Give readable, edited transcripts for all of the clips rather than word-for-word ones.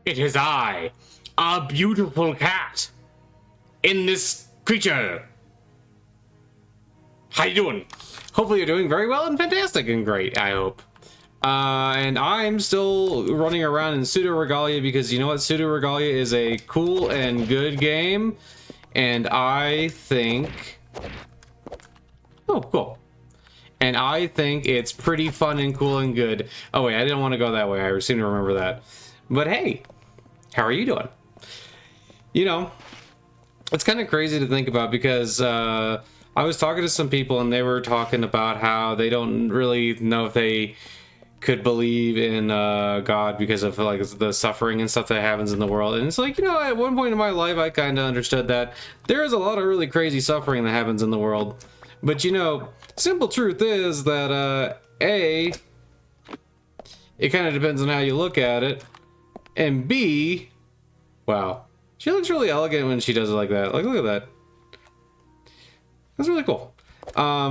It is I, a beautiful cat, in this creature. How you doing? Hopefully you're doing very well and fantastic and great, I hope. And I'm still running around in Pseudoregalia because you know what? Pseudoregalia is a cool and good game. And I think... Oh, cool. And I think it's pretty fun and cool and good. Oh wait, I didn't want to go that way. I seem to remember that. But hey, how are you doing? You know, it's kind of crazy to think about because I was talking to some people and they were talking about how they don't really know if they could believe in God because of like the suffering and stuff that happens in the world. And it's like, you know, at one point in my life I kind of understood that there is a lot of really crazy suffering that happens in the world. But you know, simple truth is that A, it kind of depends on how you look at it, and B, wow, she looks really elegant when she does it like that. Like, look at that. That's really cool. I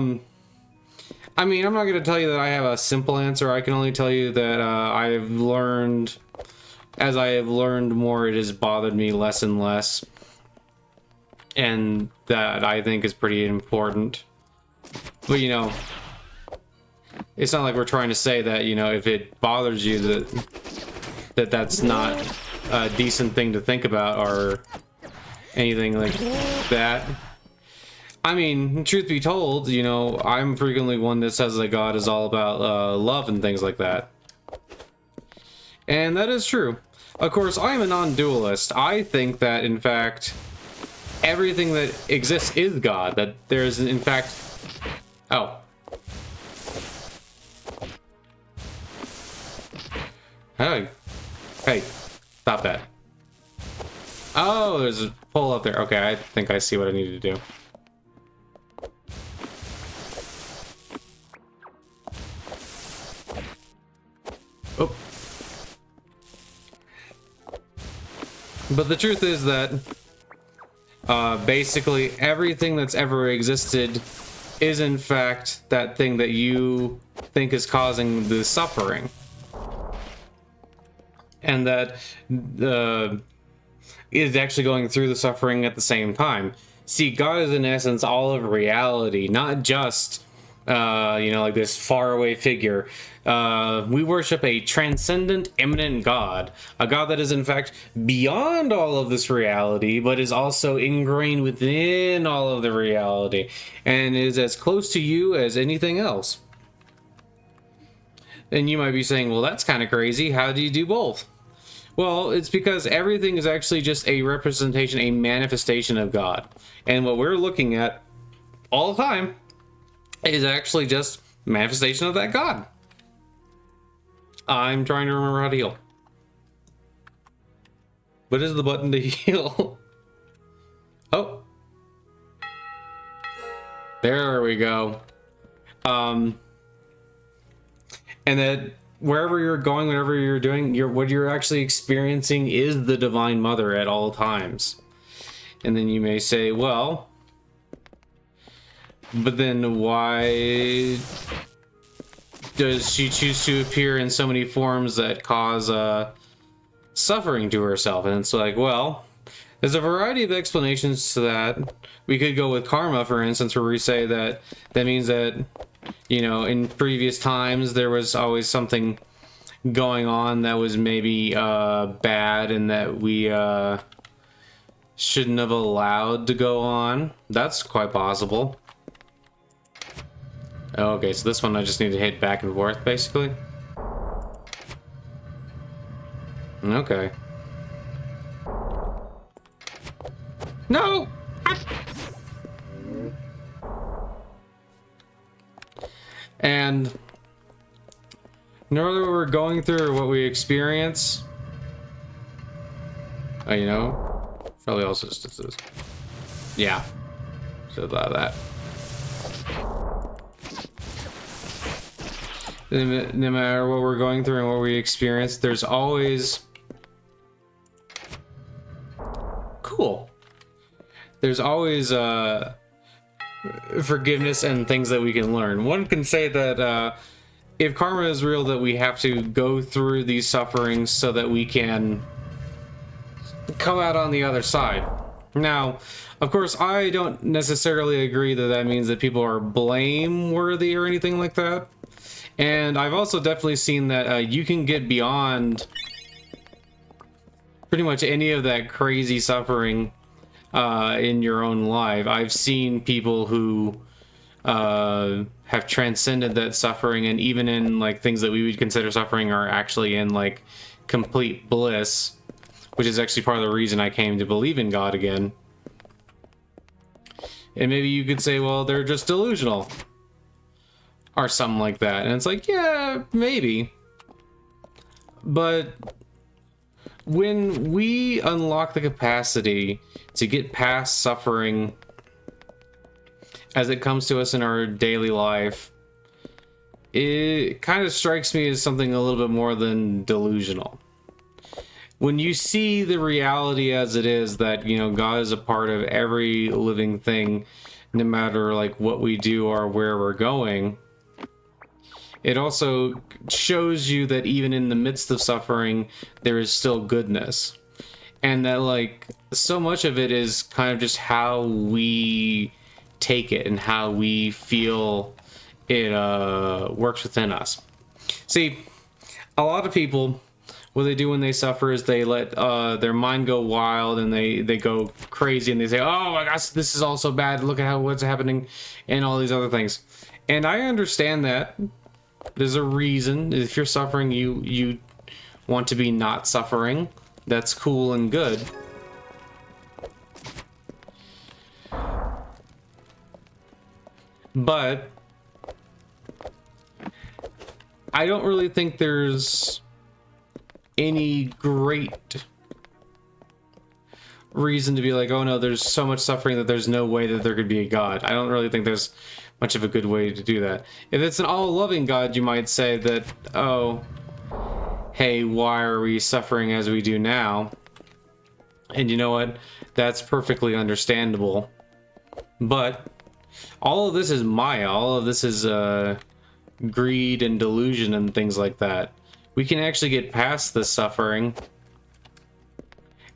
mean, I'm not going to tell you that I have a simple answer. I can only tell you that I've learned, as I have learned more, it has bothered me less and less. And that I think is pretty important. But, you know, it's not like we're trying to say that, you know, if it bothers you that's not a decent thing to think about or anything like that. I mean, truth be told, you know, I'm frequently one that says that God is all about love and things like that. And that is true. Of course, I am a non-dualist. I think that, in fact, everything that exists is God. That there is, in fact... Oh. Hey. Hey. Stop that. Oh, there's a pole up there. Okay, I think I see what I need to do. Oh. But the truth is that basically everything that's ever existed is in fact that thing that you think is causing the suffering. And that is actually going through the suffering at the same time. See, God is in essence all of reality, not just you know, like this faraway figure. We worship a transcendent, immanent God, a God that is in fact beyond all of this reality, but is also ingrained within all of the reality, and is as close to you as anything else. And you might be saying, well, that's kind of crazy. How do you do both? Well, it's because everything is actually just a representation, a manifestation of God. And what we're looking at all the time is actually just manifestation of that God. I'm trying to remember how to heal. What is the button to heal? Oh. There we go. And that wherever you're going, whatever you're doing, what you're actually experiencing is the Divine Mother at all times. And then you may say, well, but then why does she choose to appear in so many forms that cause suffering to herself? And it's like, well, there's a variety of explanations to that. We could go with karma, for instance, where we say that that means that, you know, in previous times there was always something going on that was maybe bad and that we shouldn't have allowed to go on. That's quite possible. Okay, so this one I just need to hit back and forth, basically. Okay. No! And no matter what we're going through or what we experience, you know, probably also just this. Yeah. So that. No matter what we're going through and what we experience, there's always... Cool. There's always forgiveness and things that we can learn. One can say that if karma is real, that we have to go through these sufferings so that we can come out on the other side. Now, of course, I don't necessarily agree that that means that people are blameworthy or anything like that. And I've also definitely seen that you can get beyond pretty much any of that crazy suffering in your own life. I've seen people who have transcended that suffering, and even in like things that we would consider suffering are actually in like complete bliss, which is actually part of the reason I came to believe in God again. And maybe you could say, well, they're just delusional or something like that. And it's like, yeah, maybe. But when we unlock the capacity to get past suffering as it comes to us in our daily life, it kind of strikes me as something a little bit more than delusional. When you see the reality as it is, that, you know, God is a part of every living thing, no matter like what we do or where we're going, it also shows you that even in the midst of suffering, there is still goodness. And that like so much of it is kind of just how we take it and how we feel it works within us. See, a lot of people, what they do when they suffer is they let their mind go wild, and they go crazy, and they say, oh my gosh, this is all so bad, look at what's happening, and all these other things. And I understand that there's a reason. If you're suffering, you want to be not suffering. That's cool and good. But I don't really think there's any great reason to be like, oh no, there's so much suffering that there's no way that there could be a God. I don't really think there's much of a good way to do that. If it's an all-loving God, you might say that, oh, hey, why are we suffering as we do now? And you know what? That's perfectly understandable. But all of this is Maya. All of this is greed and delusion and things like that. We can actually get past the suffering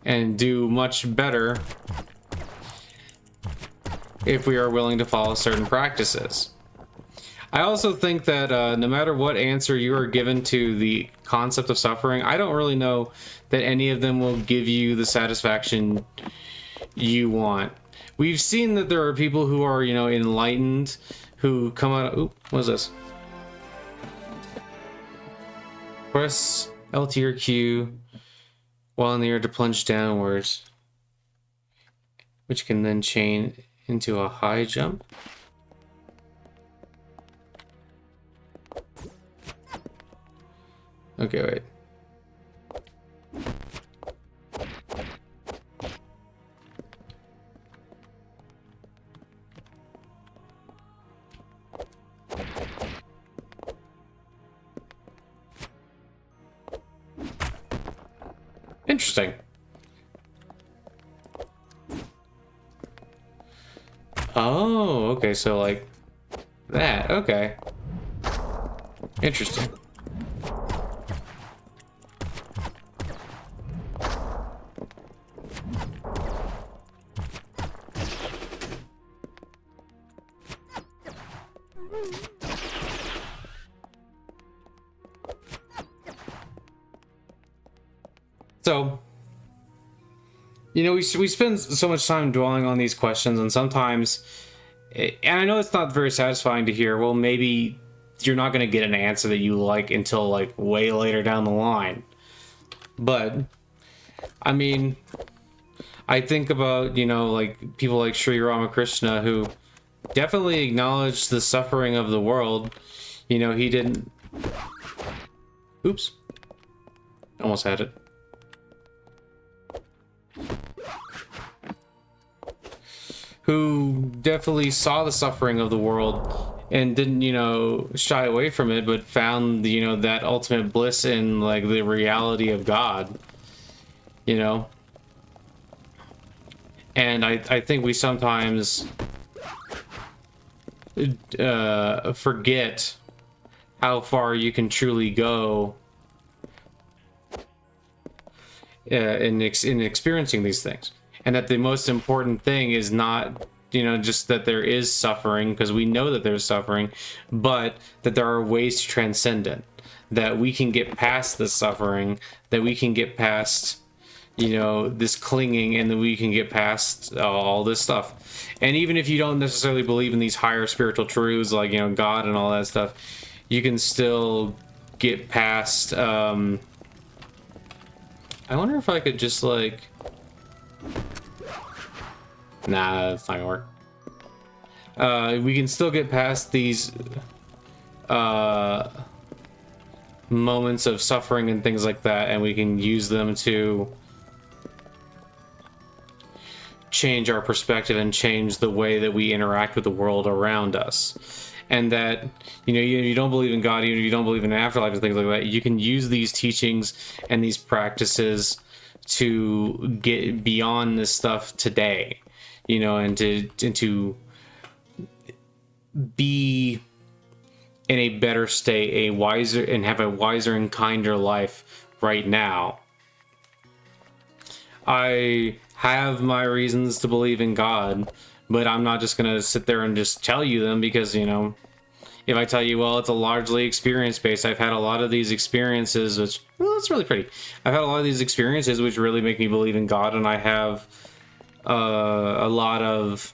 and do much better if we are willing to follow certain practices. I also think that no matter what answer you are given to the concept of suffering, I don't really know that any of them will give you the satisfaction you want. We've seen that there are people who are, you know, enlightened, who come out. Oop, what is this? Press LT or Q while in the air to plunge downwards, which can then chain into a high jump. Okay, wait. Interesting. Oh, okay, so like that. Okay. Interesting. So, you know, we spend so much time dwelling on these questions, and sometimes, and I know it's not very satisfying to hear, well, maybe you're not going to get an answer that you like until like way later down the line. But, I mean, I think about, you know, like people like Sri Ramakrishna, who definitely acknowledged the suffering of the world. You know, he didn't... Oops. Almost had it. Who definitely saw the suffering of the world and didn't, you know, shy away from it, but found, you know, that ultimate bliss in like the reality of God, you know. And I think we sometimes forget how far you can truly go in experiencing these things, and that the most important thing is not, you know, just that there is suffering, because we know that there's suffering, but that there are ways to transcend it, that we can get past the suffering, that we can get past, you know, this clinging, and that we can get past all this stuff. And even if you don't necessarily believe in these higher spiritual truths like, you know, God and all that stuff, you can still get past I wonder if I could just like, nah, that's not gonna work. We can still get past these moments of suffering and things like that, and we can use them to change our perspective and change the way that we interact with the world around us. And that, you know, you don't believe in God, you don't believe in afterlife and things like that, you can use these teachings and these practices to get beyond this stuff today, you know, and to be in a better state, a wiser, and have a wiser and kinder life right now. I have my reasons to believe in God, but I'm not just gonna sit there and just tell you them, because, you know, if I tell you, well, it's a largely experience-based, I've had a lot of these experiences, which, well, it's really pretty. I've had a lot of these experiences which really make me believe in God, and I have a lot of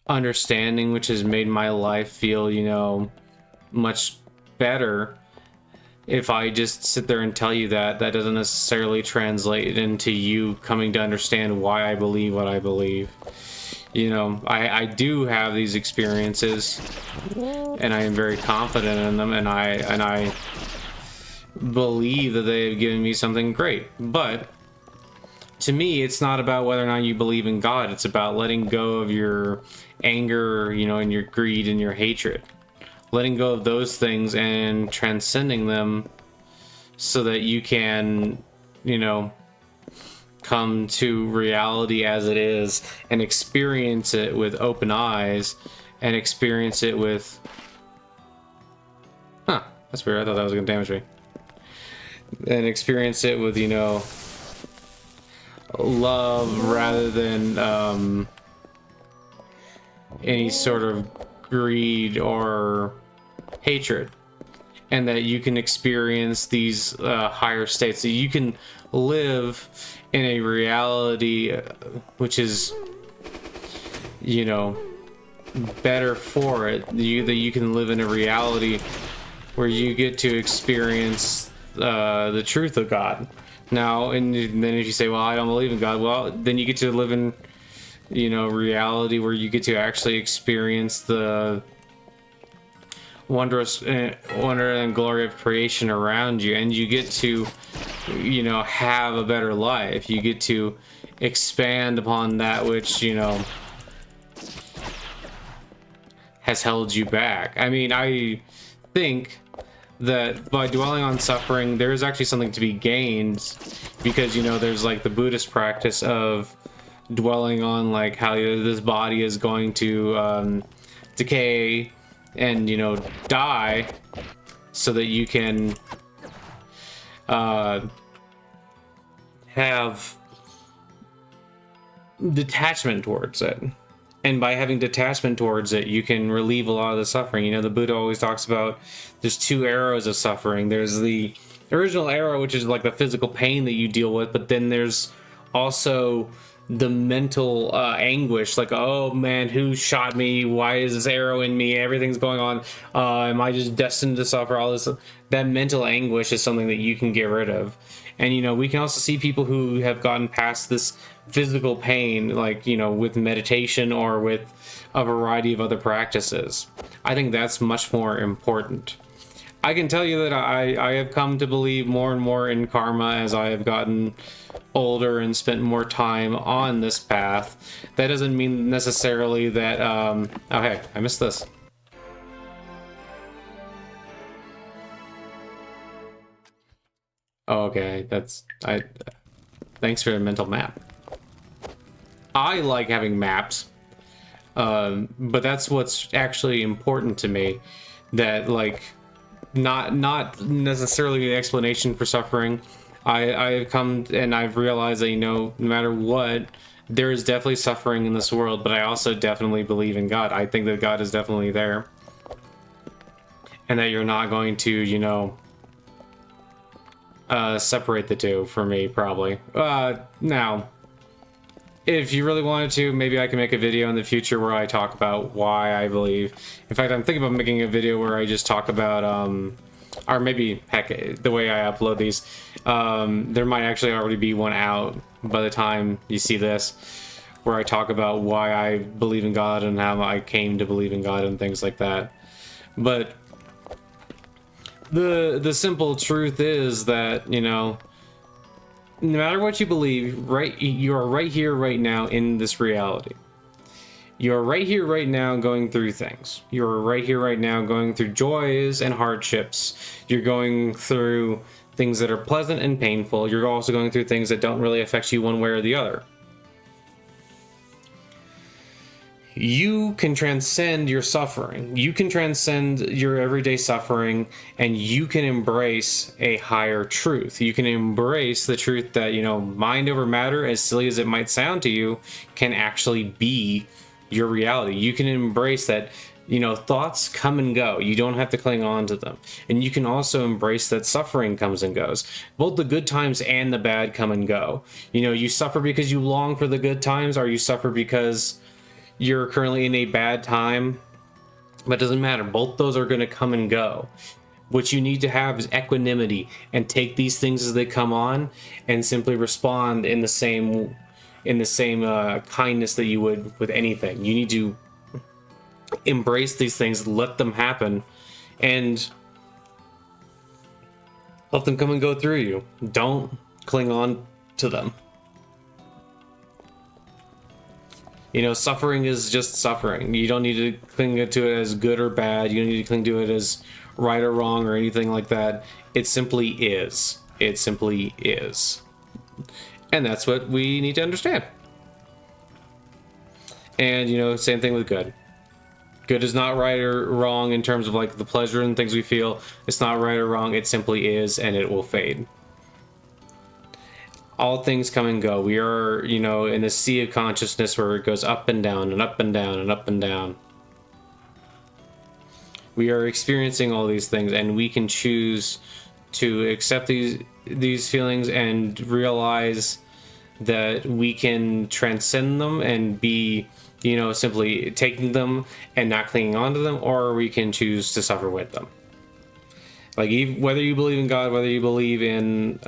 understanding, which has made my life feel, you know, much better. If I just sit there and tell you that, that doesn't necessarily translate into you coming to understand why I believe what I believe. You know, I do have these experiences, and I am very confident in them, and I believe that they have given me something great. But to me, it's not about whether or not you believe in God. It's about letting go of your anger, you know, and your greed and your hatred. Letting go of those things and transcending them so that you can, you know, come to reality as it is and experience it with open eyes and experience it with... Huh, that's weird. I thought that was going to damage me. And experience it with, you know, love rather than any sort of greed or hatred, and that you can experience these higher states, that you can live in a reality which is, you know, better for it. That you can live in a reality where you get to experience the truth of God. Now, and then if you say, well, I don't believe in God, well, then you get to live in, you know, reality where you get to actually experience the wonder and glory of creation around you, and you get to, you know, have a better life. You get to expand upon that which, you know, has held you back. I mean, I think that by dwelling on suffering, there is actually something to be gained, because, you know, there's like the Buddhist practice of dwelling on like how this body is going to decay and, you know, die, so that you can have detachment towards it. And by having detachment towards it, you can relieve a lot of the suffering. You know, the Buddha always talks about there's two arrows of suffering. There's the original arrow, which is like the physical pain that you deal with, but then there's also the mental anguish, like, oh man, who shot me? Why is this arrow in me? Everything's going on. Am I just destined to suffer all this? That mental anguish is something that you can get rid of. And, you know, we can also see people who have gotten past this physical pain, like, you know, with meditation or with a variety of other practices. I think that's much more important. I can tell you that I have come to believe more and more in karma as I have gotten older and spent more time on this path. That doesn't mean necessarily that, oh hey, I missed this. Oh, okay, thanks for the mental map. I like having maps, but that's what's actually important to me. That, like, not necessarily an explanation for suffering. I've come and I've realized that, you know, no matter what, there is definitely suffering in this world, but I also definitely believe in God. I think that God is definitely there. And that you're not going to, you know, separate the two for me, probably. Now, if you really wanted to, maybe I can make a video in the future where I talk about why I believe. In fact, I'm thinking about making a video where I just talk about, or maybe, heck, the way I upload these, there might actually already be one out by the time you see this, where I talk about why I believe in God and how I came to believe in God and things like that. But the simple truth is that, you know, no matter what you believe, right, you are right here, right now, in this reality. You're right here, right now, going through things. You're right here, right now, going through joys and hardships. You're going through things that are pleasant and painful. You're also going through things that don't really affect you one way or the other. You can transcend your suffering. You can transcend your everyday suffering, and you can embrace a higher truth. You can embrace the truth that, you know, mind over matter, as silly as it might sound to you, can actually be your reality. You can embrace that, you know, thoughts come and go. You don't have to cling on to them. And you can also embrace that suffering comes and goes. Both the good times and the bad come and go. You know, you suffer because you long for the good times, or you suffer because you're currently in a bad time, but it doesn't matter. Both those are going to come and go. What you need to have is equanimity and take these things as they come on and simply respond in the same kindness that you would with anything. You need to embrace these things, let them happen, and let them come and go through you. Don't cling on to them. You know, suffering is just suffering. You don't need to cling to it as good or bad. You don't need to cling to it as right or wrong or anything like that. It simply is. It simply is. And that's what we need to understand. And, you know, same thing with good. Good is not right or wrong in terms of, like, the pleasure and things we feel. It's not right or wrong. It simply is, and it will fade. All things come and go. We are, you know, in a sea of consciousness where it goes up and down and up and down and up and down. We are experiencing all these things, and we can choose to accept these feelings and realize that we can transcend them and be, you know, simply taking them and not clinging on to them, or we can choose to suffer with them. Like, whether you believe in God, whether you believe in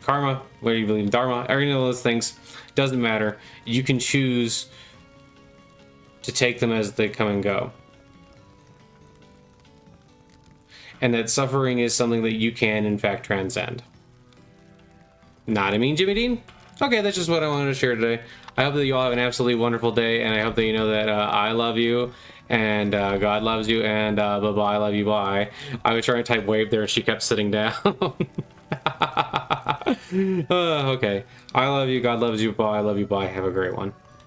karma, whether you believe in dharma, or any of those things, doesn't matter. You can choose to take them as they come and go. And that suffering is something that you can, in fact, transcend. Not a mean Jimmy Dean? Okay, that's just what I wanted to share today. I hope that you all have an absolutely wonderful day, and I hope that you know that I love you, and God loves you, and bye-bye, I love you, bye. I was trying to type wave there, and she kept sitting down. Okay. I love you, God loves you, bye, I love you, bye. Have a great one.